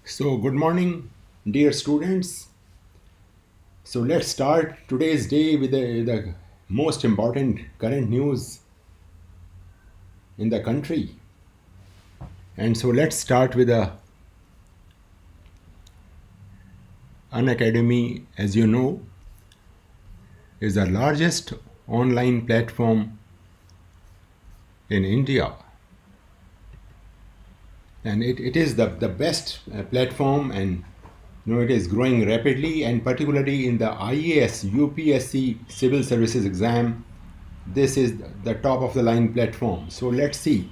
So, good morning, dear students. So, let's start today's day with the most important current news in the country. And so, let's start with the Unacademy, as you know, is the largest online platform in India. And it is the best platform, and it is growing rapidly, and particularly in the IAS UPSC civil services exam. This is the top of the line platform. So let's see.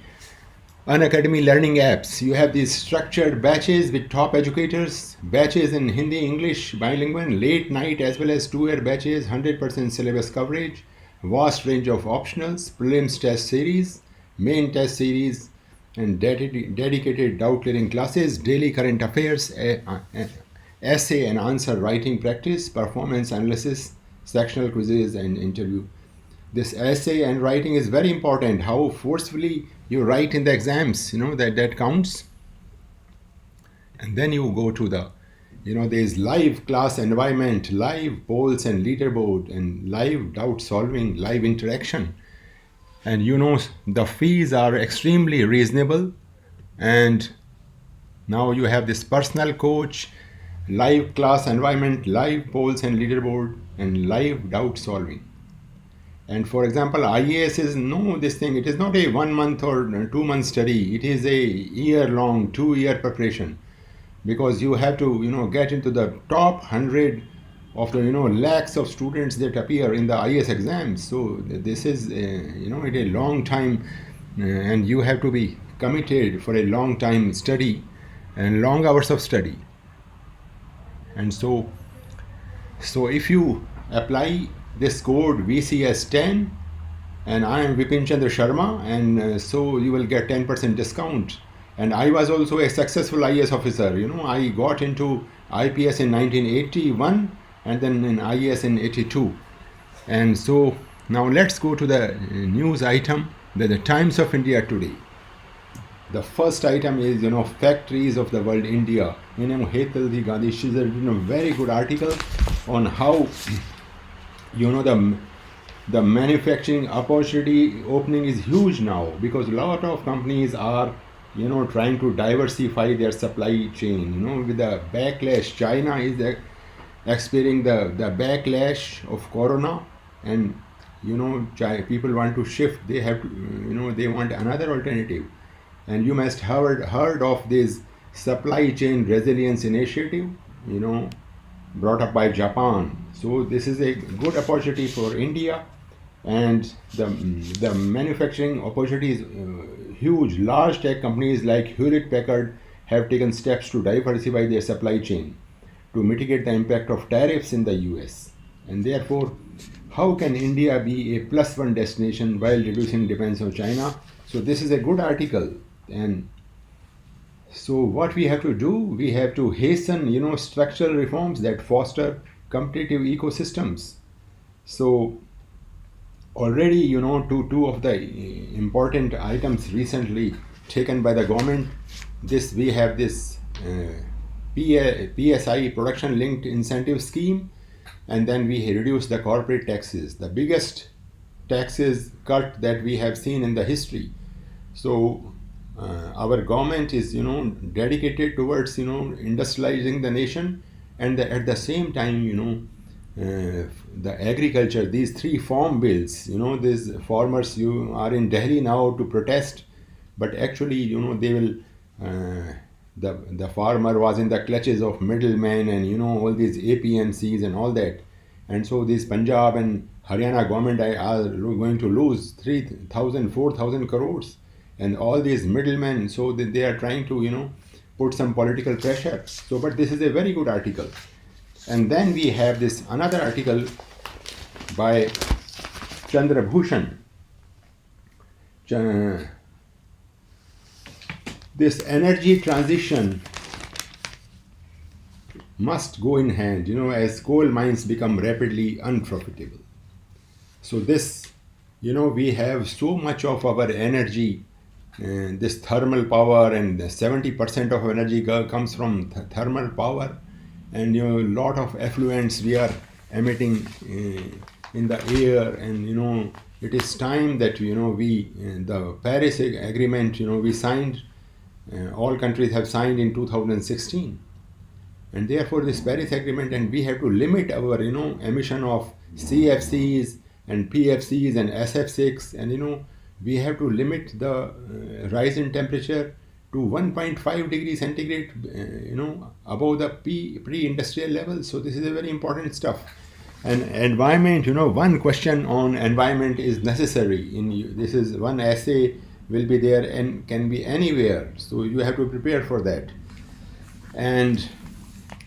Unacademy learning apps. You have these structured batches with top educators, batches in Hindi, English, bilingual, late night as well as 2-year batches, 100% syllabus coverage, vast range of optionals, prelims test series, main test series, and dedicated doubt clearing classes, daily current affairs, essay and answer writing practice, performance analysis, sectional quizzes, and interview. This essay and writing is very important. How forcefully you write in the exams, that counts. And then you go to there's live class environment, live polls and leaderboard, and live doubt solving, live interaction. And the fees are extremely reasonable. And now you have this personal coach, live class environment, live polls and leaderboard, and live doubt solving. And for example, IAS is this thing. It is not a 1 month or 2 month study. It is a year long, 2-year preparation, because you have to get into the top 100 of the lakhs of students that appear in the IAS exams. So this is it a long time, and you have to be committed for a long time study and long hours of study. And so if you apply this code VCS10, and I am Vipin Chandra Sharma, and so you will get 10% discount. And I was also a successful IAS officer. I got into IPS in 1981 and then in IAS in 82. And so now let's go to the news item, the Times of India today. The first item is factories of the world, India. Hetalji Gandhi, she's a very good article on how the manufacturing opportunity opening is huge now, because a lot of companies are trying to diversify their supply chain. With the backlash, China is experiencing the backlash of corona, and people want to shift. They have to they want another alternative. And you must have heard of this supply chain resilience initiative, brought up by Japan. So this is a good opportunity for India, and the manufacturing opportunity is huge. Large tech companies like Hewlett Packard have taken steps to diversify their supply chain to mitigate the impact of tariffs in the US. And therefore, how can India be a +1 destination while reducing dependence on China? So this is a good article. And so what we have to do, we have to hasten structural reforms that foster competitive ecosystems. So already two of the important items recently taken by the government. We have this PSI, production linked incentive scheme, and then we reduce the corporate taxes, the biggest taxes cut that we have seen in the history. So our government is dedicated towards industrializing the nation, and at the same time the agriculture, these 3 farm bills, these farmers are in Delhi now to protest, but actually they will the farmer was in the clutches of middlemen, and all these APMCs and all that. And so this Punjab and Haryana government are going to lose 3,000 4,000 crores, and all these middlemen. So they are trying to put some political pressure. So but this is a very good article. And then we have this another article by Chandra Bhushan. This energy transition must go in hand, as coal mines become rapidly unprofitable. So this, we have so much of our energy this thermal power, and 70% of energy comes from thermal power, and lot of effluents we are emitting in the air. And it is time that we the Paris Agreement we signed, all countries have signed in 2016, and therefore this Paris Agreement, and we have to limit our emission of CFCs and PFCs and SF6, and we have to limit the rise in temperature to 1.5 degrees centigrade, above the pre-industrial level. So this is a very important stuff. And environment, one question on environment is necessary. This is one essay will be there and can be anywhere. So you have to prepare for that. And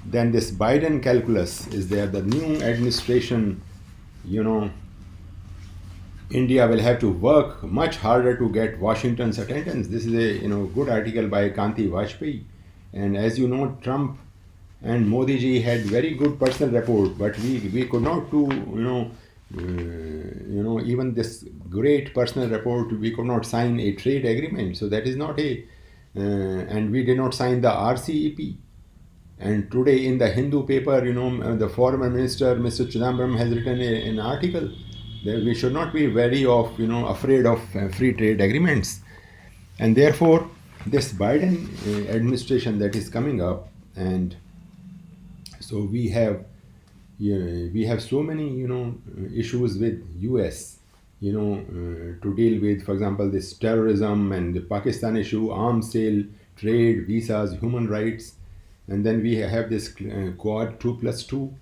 then this Biden calculus is there. The new administration, India will have to work much harder to get Washington's attendance. This is a good article by Kanti Vajpayee. And as you know, Trump and Modi ji had very good personal rapport, but we could not do even this great personal rapport, we could not sign a trade agreement. So that is not and we did not sign the RCEP. And today in the Hindu paper, the former minister, Mr. Chidambaram, has written an article that we should not be very afraid of free trade agreements. And therefore, this Biden administration that is coming up, and so we have so many issues with US to deal with. For example, this terrorism and the Pakistan issue, arms sale, trade, visas, human rights. And then we have this Quad 2+2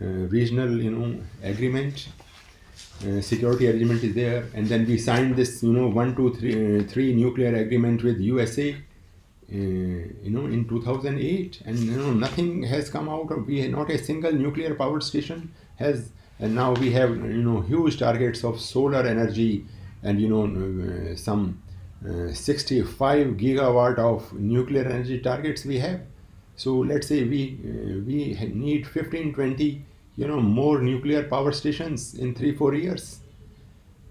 regional agreement, security arrangement is there. And then we signed this 1, 2, 3 nuclear agreement with USA in 2008, and nothing has come out of. Not a single nuclear power station has. And now we have huge targets of solar energy, and some 65 gigawatt of nuclear energy targets we have. So let's say we need 15, 20 more nuclear power stations in 3-4 years.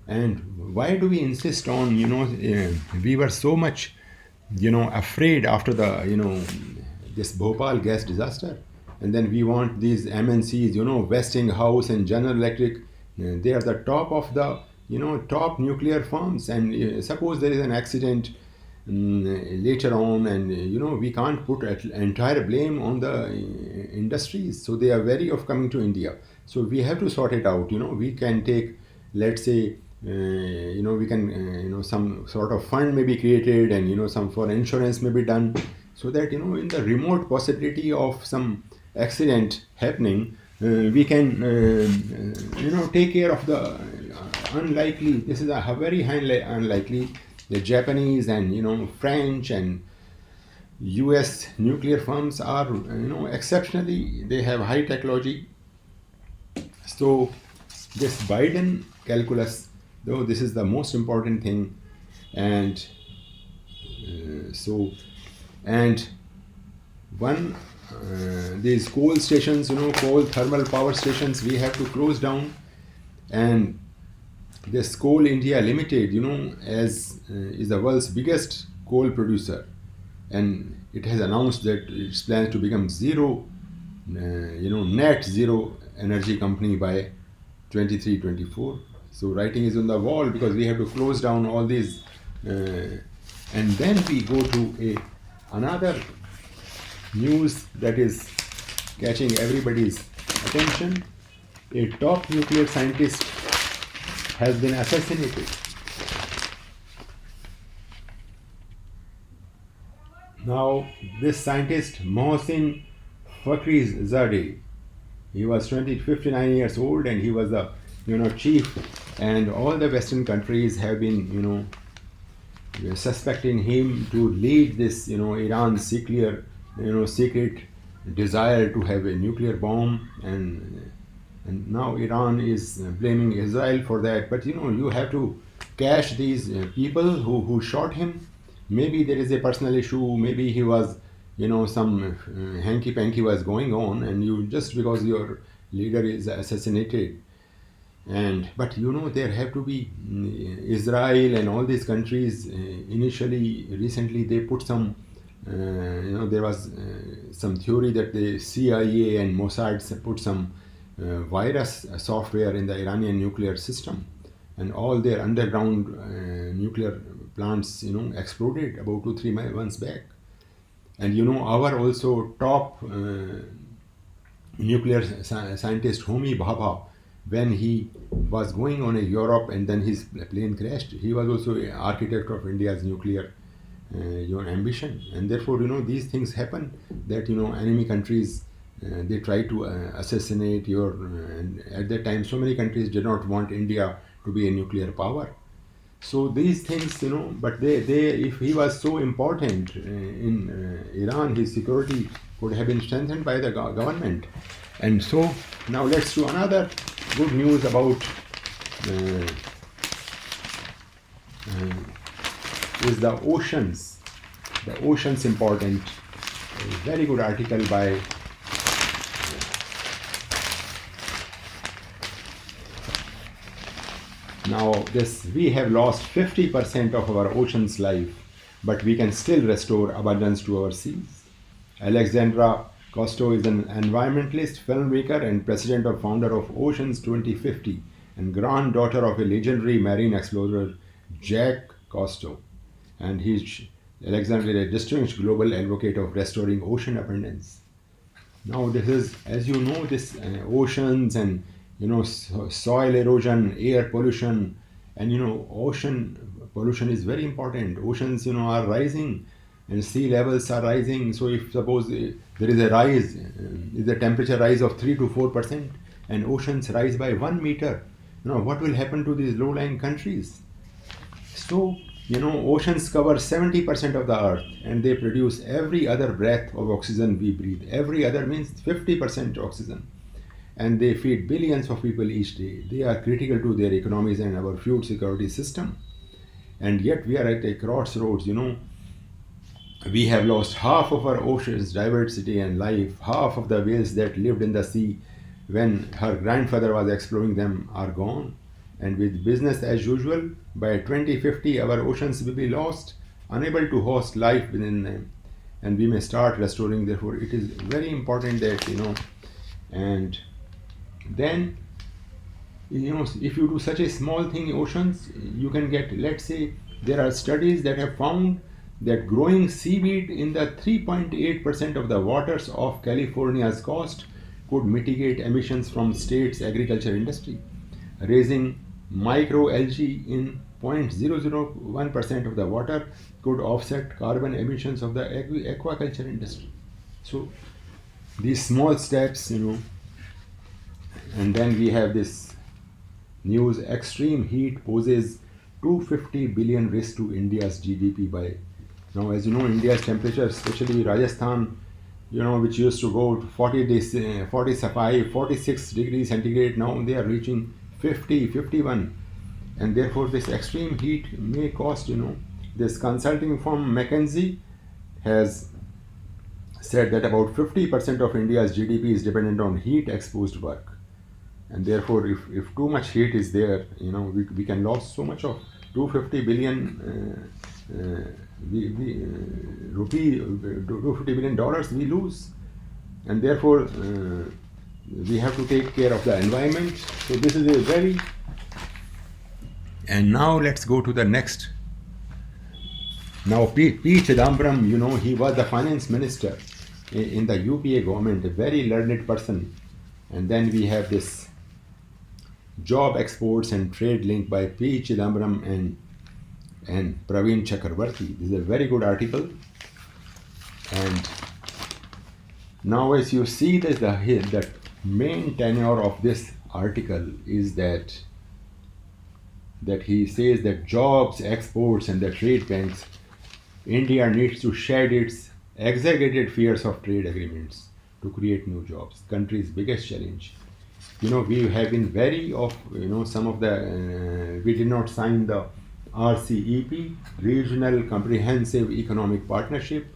And why do we insist on we were so much afraid after the this Bhopal gas disaster, and then we want these MNCs, Westinghouse and General Electric, they are the top of the top nuclear firms. And suppose there is an accident later on, and we can't put entire blame on the industries, so they are wary of coming to India. So we have to sort it out. We can take, let's say, we can some sort of fund may be created, and some for insurance may be done, so that in the remote possibility of some accident happening, we can take care of the unlikely. This is a very highly unlikely. The Japanese and French and US nuclear firms are exceptionally, they have high technology. So this Biden calculus, though, this is the most important thing. And one these coal stations, coal thermal power stations, we have to close down. And this Coal India Limited, as is the world's biggest coal producer, and it has announced that it plans to become net zero energy company by 23-24. So writing is on the wall, because we have to close down all these. And then we go to another news that is catching everybody's attention. A top nuclear scientist has been assassinated. Now, this scientist, Mohsin Fakhrizadeh, he was 59 years old, and he was the chief, and all the Western countries have been suspecting him to lead this Iran's secret desire to have a nuclear bomb, and now Iran is blaming Israel for that. But you have to catch these people who shot him. Maybe there is a personal issue, maybe he was some hanky-panky was going on, and you just because your leader is assassinated. And but there have to be Israel and all these countries initially recently they put some there was some theory that the CIA and Mossad put some virus software in the Iranian nuclear system, and all their underground nuclear plants exploded about 2 3 months back. And our also top nuclear scientist Homi Bhabha, when he was going on a Europe and then his plane crashed, he was also an architect of India's nuclear ambition. And therefore these things happen, that enemy countries they try to assassinate your and at that time so many countries did not want India to be a nuclear power. So these things, but they if he was so important in Iran, his security could have been strengthened by the government. And so now let's do another good news about uh, is the oceans. The oceans important. A very good article by now this we have lost 50% of our ocean's life, but we can still restore abundance to our seas. Alexandra Costo is an environmentalist, filmmaker, and president of founder of Oceans 2050, and granddaughter of a legendary marine explorer Jack Costo. And Alexandra is a distinguished global advocate of restoring ocean abundance. Now this is, as you know, this oceans and soil erosion, air pollution, and ocean pollution is very important. Oceans are rising, and sea levels are rising. So if suppose there is a rise, is a temperature rise of 3 to 4%, and oceans rise by 1 meter, what will happen to these low-lying countries? So oceans cover 70% of the earth, and they produce every other breath of oxygen we breathe. Every other means 50% oxygen, and they feed billions of people each day. They are critical to their economies and our food security system. And yet we are at a crossroads. We have lost half of our ocean's diversity and life. Half of the whales that lived in the sea when her grandfather was exploring them are gone. And with business as usual, by 2050 our oceans will be lost, unable to host life within them, and we may start restoring. Therefore it is very important that and then if you do such a small thing in oceans, you can get, let's say there are studies that have found that growing seaweed in the 3.8% of the waters of California's coast could mitigate emissions from state's agriculture industry. Raising microalgae in 0.001% of the water could offset carbon emissions of the aquaculture industry. So these small steps, and then we have this news: extreme heat poses 250 billion risk to India's GDP by now. As you know, India's temperature, especially Rajasthan, which used to go to 45, 46 degrees centigrade, now they are reaching 50, 51. And therefore this extreme heat may cost, this consulting firm McKinsey has said that about 50% of India's GDP is dependent on heat exposed work. And therefore if too much heat is there, we can lose so much of 250 billion rupee, $250 billion we lose. And therefore we have to take care of the environment. So this is a very, and now let's go to the next. Now P. Chidambaram, he was the finance minister in the UPA government, a very learned person. And then we have this job exports and trade link by P. Chidambaram and Praveen Chakrabarti. This is a very good article. And now as you see this, the main tenor of this article is that he says that jobs, exports, and the trade banks, India needs to shed its exaggerated fears of trade agreements to create new jobs. Country's biggest challenge. We have been wary of, some of the, we did not sign the RCEP, Regional Comprehensive Economic Partnership.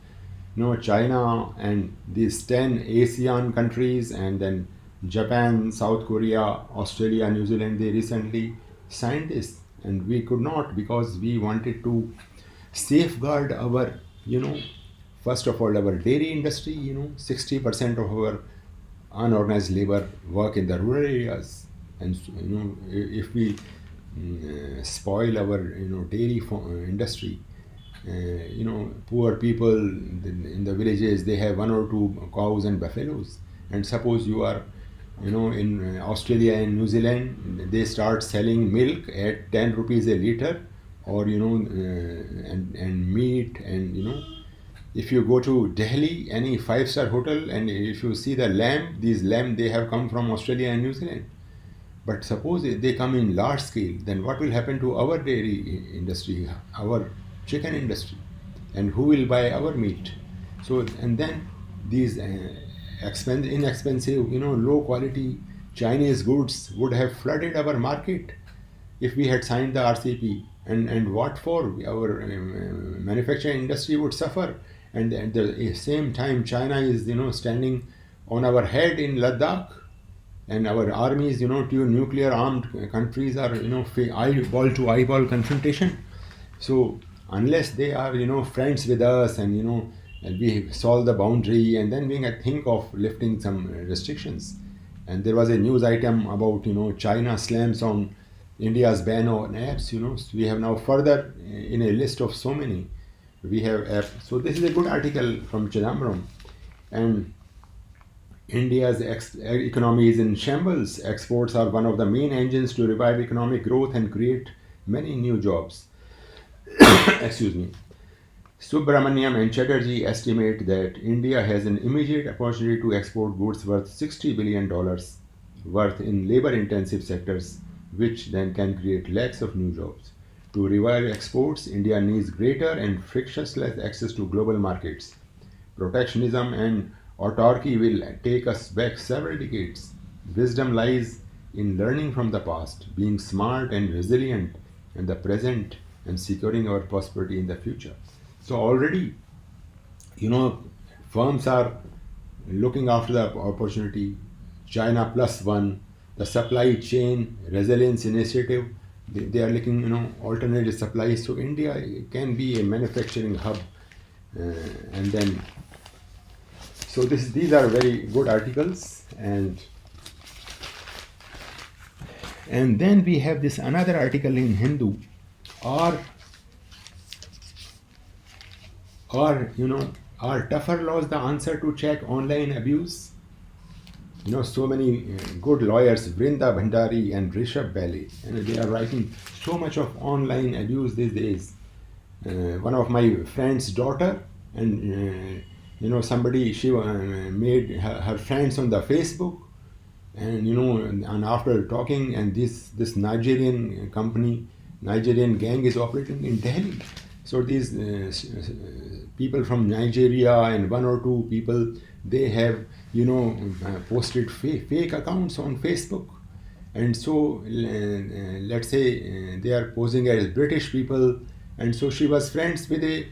China and these 10 ASEAN countries, and then Japan, South Korea, Australia, New Zealand, they recently signed this, and we could not because we wanted to safeguard our, first of all, our dairy industry. 60% of our unorganized labor work in the rural areas, and if we spoil our dairy industry, poor people in the villages, they have one or two cows and buffaloes, and suppose you are in Australia and New Zealand, they start selling milk at 10 rupees a liter, or and meat, and if you go to Delhi, any five-star hotel, and if you see the lamb, these lamb, they have come from Australia and New Zealand. But suppose they come in large scale, then what will happen to our dairy industry, our chicken industry, and who will buy our meat? So, and then these inexpensive, low quality Chinese goods would have flooded our market if we had signed the RCP. And what for? Our manufacturing industry would suffer. And at the same time, China is, standing on our head in Ladakh, and our armies, two nuclear armed countries are, eyeball to eyeball confrontation. So unless they are, friends with us, and and we solve the boundary, and then we can think of lifting some restrictions. And there was a news item about, China slams on India's ban on apps. So we have now further in a list of so many. We have apps. So this is a good article from Chidambaram. And India's economy is in shambles. Exports are one of the main engines to revive economic growth and create many new jobs. Excuse me. Subramaniam and Chatterjee estimate that India has an immediate opportunity to export goods worth $60 billion worth in labor-intensive sectors, which then can create lakhs of new jobs. To revive exports, India needs greater and frictionless access to global markets. Protectionism and autarky will take us back several decades. Wisdom lies in learning from the past, being smart and resilient in the present, and securing our prosperity in the future. So already, firms are looking after the opportunity. China Plus One, the supply chain resilience initiative, they are looking, alternative supplies. So India can be a manufacturing hub, and then. So these are very good articles, and then we have this another article in Hindu. Are tougher laws the answer to check online abuse? So many good lawyers, Vrinda Bhandari and Rishabh Bali, and they are writing so much of online abuse these days. One of my friend's daughter, and somebody, she made her friends on the Facebook, and and after talking, and this Nigerian gang is operating in Delhi. So these people from Nigeria and one or two people, they have posted fake accounts on Facebook, and so let's say they are posing as British people, and so she was friends with a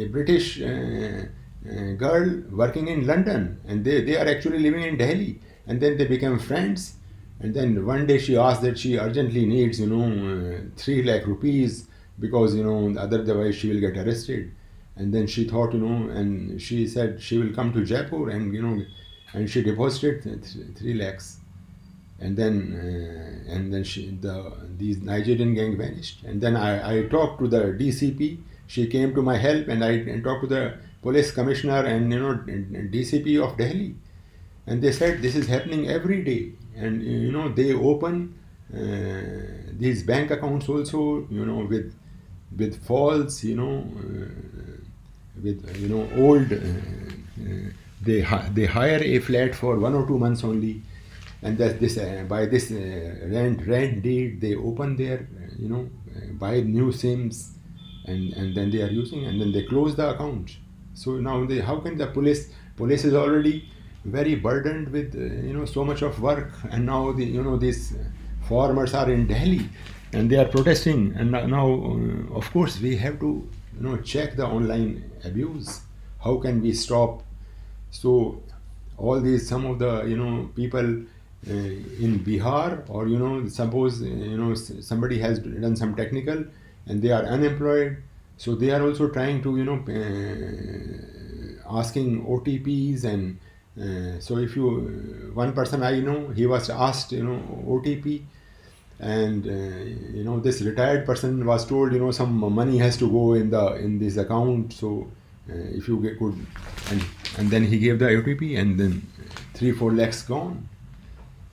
British girl working in London, and they are actually living in Delhi, and then they became friends. And then one day she asked that she urgently needs 3 lakh rupees, because otherwise she will get arrested. And then she thought, and she said she will come to Jaipur, and and she deposited 3 lakhs. And then these Nigerian gang vanished. And then I talked to the DCP. She came to my help, and I talked to the police commissioner and DCP of Delhi, and they said this is happening every day. And they open these bank accounts also, with false, with old. They hire a flat for 1 or 2 months only, and that this by this rent deed they open their buy new SIMs, and then they are using, and then they close the account. So now how can the police is already very burdened with so much of work, and now these farmers are in Delhi and they are protesting, and now of course we have to check the online abuse. How can we stop? So all these, some of the people in Bihar, or suppose somebody has done some technical and they are unemployed, so they are also trying to asking OTPs. And so if you one person I know, he was asked OTP, and this retired person was told some money has to go in this account, so if you could, and then he gave the OTP, and then 3-4 lakhs gone.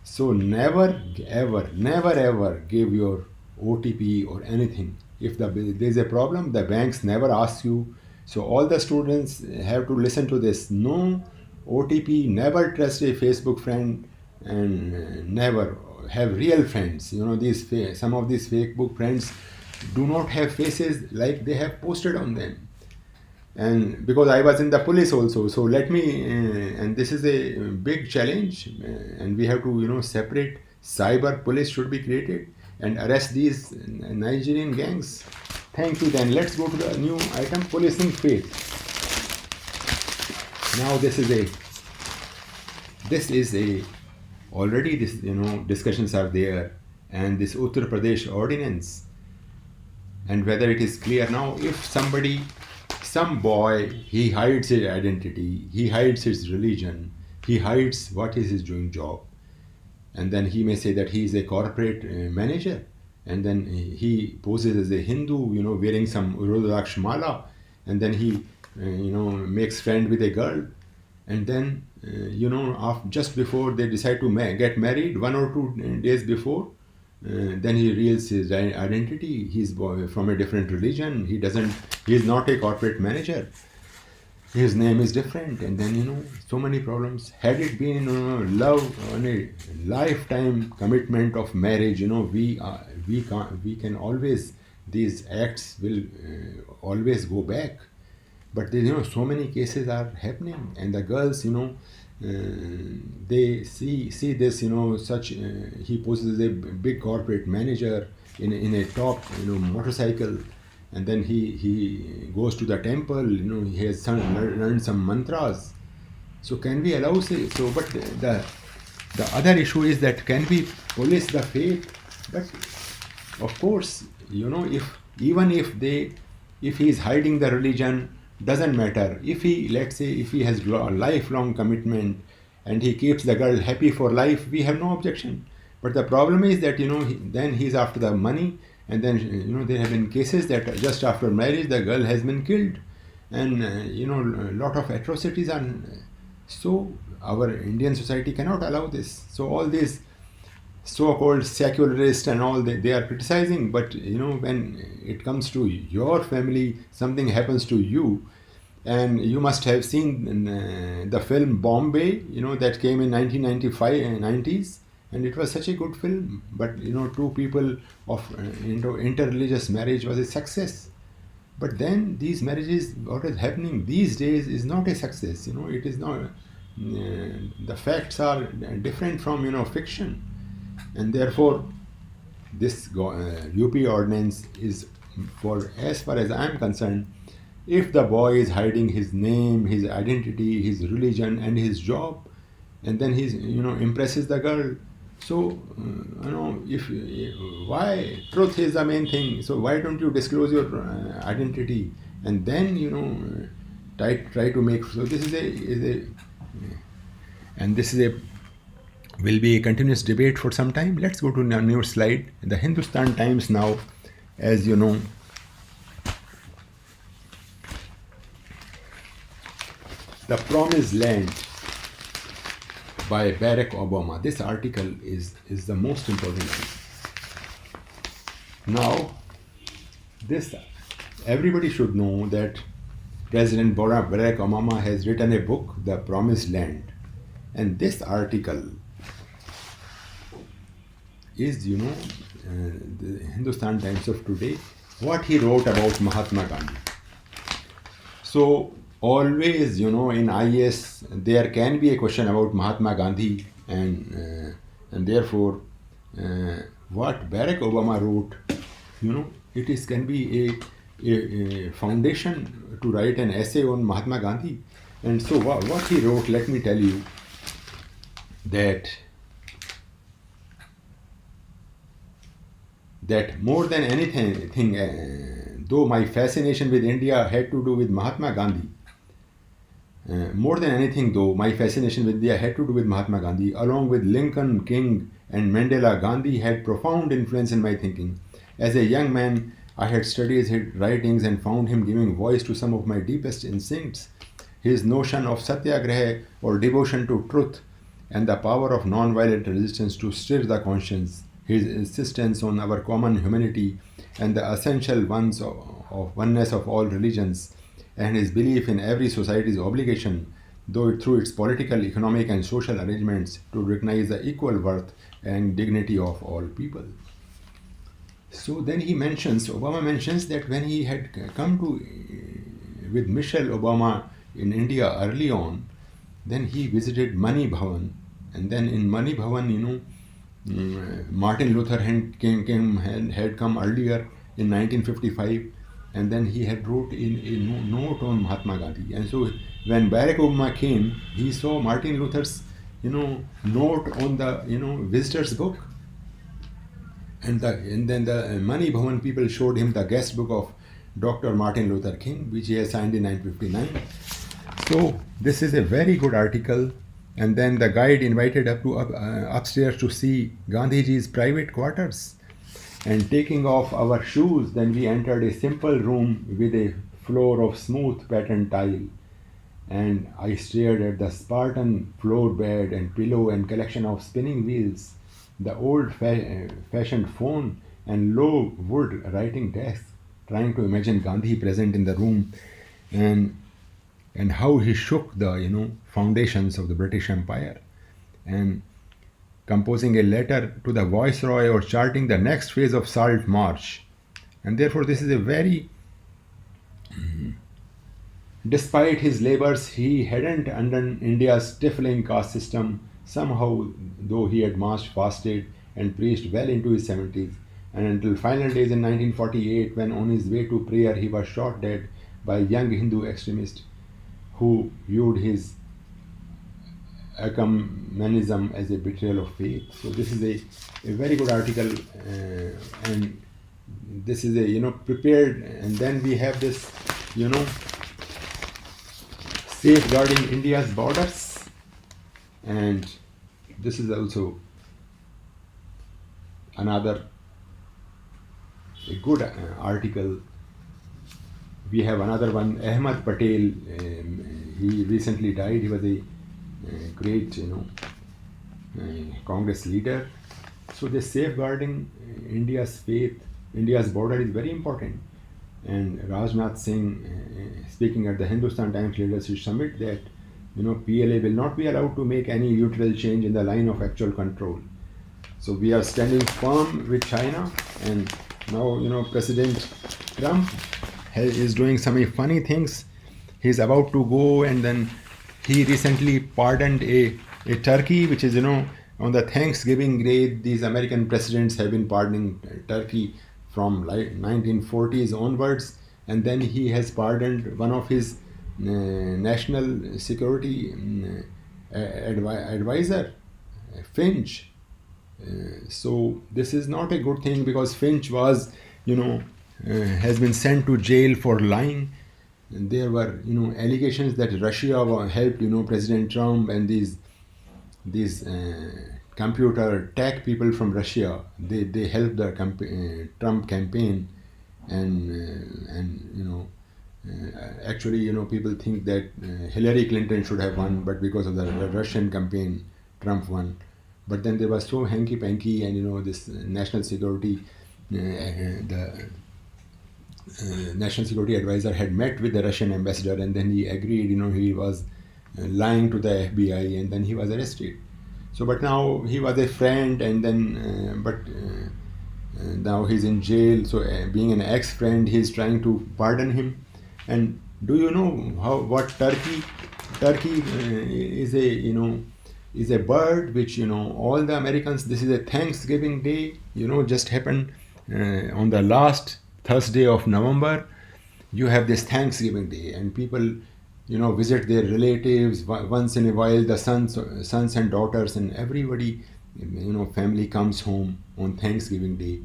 So never ever, never ever give your OTP or anything. If there's a problem, the banks never ask you. So all the students have to listen to this. No OTP, never trust a Facebook friend, and never have real friends. Some of these Facebook friends do not have faces like they have posted on them. And because I was in the police also, so let me and this is a big challenge, and we have to separate. Cyber police should be created and arrest these Nigerian gangs. Thank you. Then let's go to the new item, policing faith. Now this is a already this discussions are there, and this Uttar Pradesh ordinance, and whether it is clear now. If some boy, he hides his identity, he hides his religion, he hides what is his doing job, and then he may say that he is a corporate manager, and then he poses as a Hindu, wearing some Rudraksh mala, and then he makes friend with a girl, and then just before they decide to get married, 1 or 2 days before, then he reveals his identity. He's from a different religion. He is not a corporate manager. His name is different, and then so many problems. Had it been love on a lifetime commitment of marriage, we can always, these acts will always go back. But so many cases are happening, and the girls they see this such he poses a big corporate manager in a top motorcycle, and then he goes to the temple, he has learned some mantras. So can we allow so? But the other issue is that can we police the faith? But of course, if he is hiding the religion, doesn't matter. If he, let's say, if he has a lifelong commitment and he keeps the girl happy for life, we have no objection. But the problem is that then he's after the money, and then there have been cases that just after marriage the girl has been killed, and a lot of atrocities are. So our Indian society cannot allow this. So all these so-called secularists and all, they are criticizing, but when it comes to your family, something happens to you. And you must have seen the film Bombay, that came in 1995 and 90s, and it was such a good film. But two people of interreligious marriage was a success. But then these marriages, what is happening these days is not a success. It is not. The facts are different from fiction. And therefore, this UP ordinance is, for as far as I am concerned, if the boy is hiding his name, his identity, his religion, and his job, and then he's impresses the girl. So if why truth is the main thing. So why don't you disclose your identity, and then try to make. So this is a will be a continuous debate for some time. Let's go to the new slide. The Hindustan Times now, as you know, The Promised Land by Barack Obama. This article is the most important thing. Now, everybody should know that President Barack Obama has written a book, The Promised Land. And this article is, the Hindustan Times of today, what he wrote about Mahatma Gandhi. So always, in IAS, there can be a question about Mahatma Gandhi, and therefore, what Barack Obama wrote, it can be a foundation to write an essay on Mahatma Gandhi. And so what he wrote, let me tell you. that more than anything, though my fascination with India had to do with Mahatma Gandhi, more than anything, though, my fascination with India had to do with Mahatma Gandhi. Along with Lincoln, King, and Mandela, Gandhi had profound influence in my thinking. As a young man, I had studied his writings and found him giving voice to some of my deepest instincts. His notion of satyagraha, or devotion to truth, and the power of non-violent resistance to stir the conscience, his insistence on our common humanity and the essential ones of oneness of all religions, and his belief in every society's obligation, though through its political, economic, and social arrangements, to recognize the equal worth and dignity of all people. So then Obama mentions that when he had come with Michelle Obama in India early on, then he visited Mani Bhavan, and then in Mani Bhavan, Martin Luther had come earlier in 1955, and then he had wrote in a note on Mahatma Gandhi. And so when Barack Obama came, he saw Martin Luther's note on the visitors book, and then the Mani Bhavan people showed him the guest book of Dr. Martin Luther King, which he had signed in 1959. So this is a very good article. And then the guide invited upstairs to see Gandhiji's private quarters. And taking off our shoes, then we entered a simple room with a floor of smooth patterned tile. And I stared at the Spartan floor bed and pillow and collection of spinning wheels, the old-fashioned phone and low wood writing desk, trying to imagine Gandhi present in the room, and how he shook the foundations of the British Empire, and composing a letter to the Viceroy or charting the next phase of Salt March. And therefore this is a very, despite his labors, he hadn't undone India's stifling caste system. Somehow, though, he had marched, fasted, and preached well into his 70s, and until final days in 1948, when on his way to prayer he was shot dead by a young Hindu extremist who viewed his ecumenism as a betrayal of faith. So this is a very good article, and this is a prepared. And then we have this safeguarding India's borders, and this is also another a good article. We have another one, Ahmed Patel. He recently died. He was a great Congress leader. So the safeguarding India's faith, India's border is very important. And Rajnath Singh, speaking at the Hindustan Times Leadership Summit, that PLA will not be allowed to make any neutral change in the line of actual control. So we are standing firm with China, and now President Trump is doing some funny things. He's about to go, and then he recently pardoned a Turkey, which is on the Thanksgiving Day. These American presidents have been pardoning Turkey from 1940s onwards, and then he has pardoned one of his national security advisor, Finch. So this is not a good thing, because Finch was has been sent to jail for lying. And there were allegations that Russia helped President Trump, and these computer tech people from Russia, they helped the Trump campaign, and actually people think that Hillary Clinton should have won, but because of the Russian campaign, Trump won. But then there was so hanky-panky, and this national security, the national security advisor had met with the Russian ambassador, and then he agreed, he was lying to the FBI, and then he was arrested. So, but now he was a friend, and then, now he's in jail. So, being an ex-friend, he's trying to pardon him. And do you know what Turkey is is a bird which all the Americans. This is a Thanksgiving Day. Just happened on the last Thursday of November. You have this Thanksgiving Day, and people visit their relatives once in a while, the sons and daughters, and everybody, family comes home on Thanksgiving Day.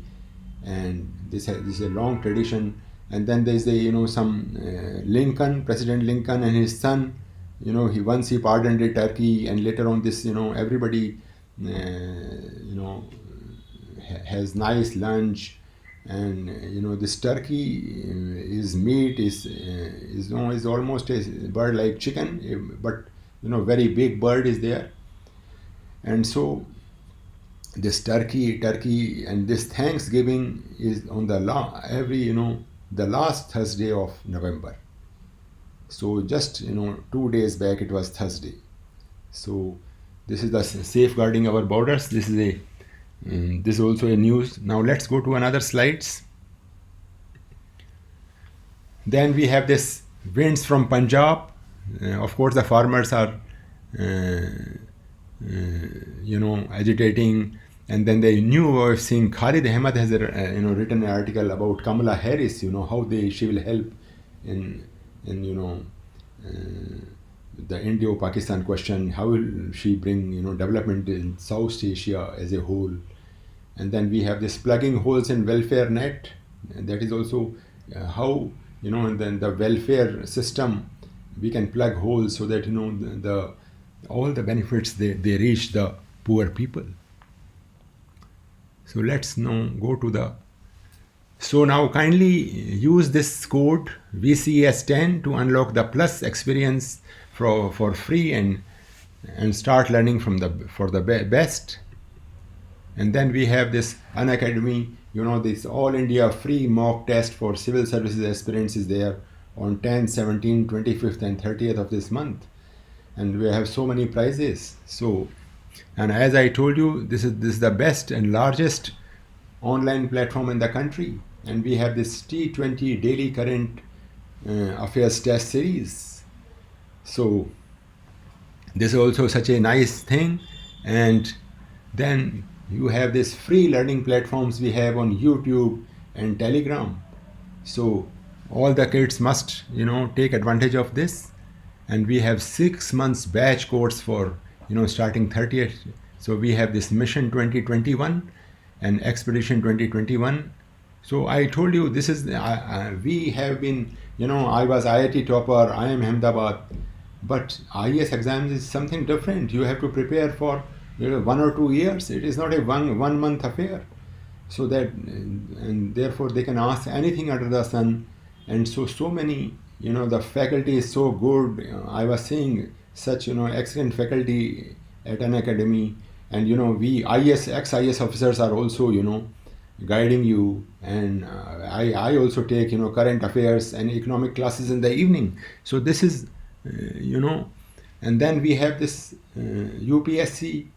And this is a long tradition. And then there's some President Lincoln and his son, he pardoned a turkey, and later on this, everybody has nice lunch. And this turkey is meat is almost a bird like chicken, but very big bird is there. And so this turkey and this Thanksgiving is on the the last Thursday of November. So just 2 days back it was Thursday. So this is the safeguarding our borders. This is also a news. Now let's go to another slides. Then we have this winds from Punjab. Of course, the farmers are agitating. And then the new way of seeing, Khalid Ahmed has written an article about Kamala Harris, how she will help in the Indo-Pakistan question. How will she bring development in South Asia as a whole? And then we have this plugging holes in welfare net. And that is also how and then the welfare system, we can plug holes so that all the benefits they reach the poor people. So let's now go to so now kindly use this code VCS10 to unlock the Plus experience for free and start learning for the best. And then we have this Unacademy, this all India free mock test for civil services aspirants is there on 10th, 17th, 25th and 30th of this month. And we have so many prizes. And as I told you, this is the best and largest online platform in the country. And we have this T20 daily current affairs test series. So this is also such a nice thing. And then you have this free learning platforms we have on YouTube and Telegram. So all the kids must take advantage of this. And we have 6 months batch course for starting 30th. So we have this Mission 2021 and Expedition 2021. So I told you this is we have been I was IIT topper, I am Ahmedabad, but IAS exams is something different. You have to prepare for 1 or 2 years. It is not a one month affair. So that and therefore they can ask anything under the sun. And so many the faculty is so good. I was seeing such excellent faculty at Unacademy, and we ex-IAS officers are also guiding you. And I also take current affairs and economic classes in the evening. So this is and then we have this UPSC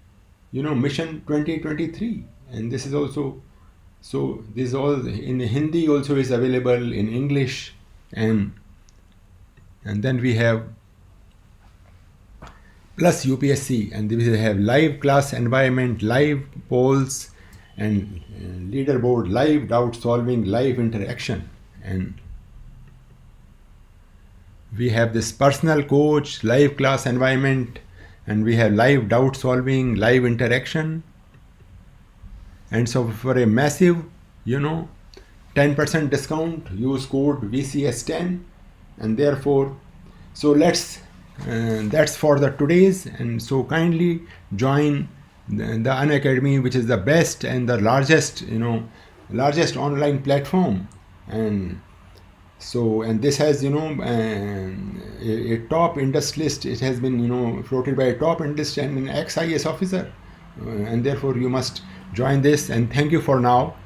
Mission 2023, and this is also, so this all in Hindi also is available in English. And then we have Plus UPSC, and we have live class environment, live polls, and leaderboard, live doubt solving, live interaction. And we have this personal coach, live class environment, and we have live doubt solving, live interaction. And so for a massive 10% discount, use code VCS10. And therefore, so that's for the today's. And so kindly join the Unacademy, which is the best and the largest online platform. And so, and this has a top industry list. It has been floated by a top industry and an ex-IAS officer, and therefore you must join this. And thank you for now.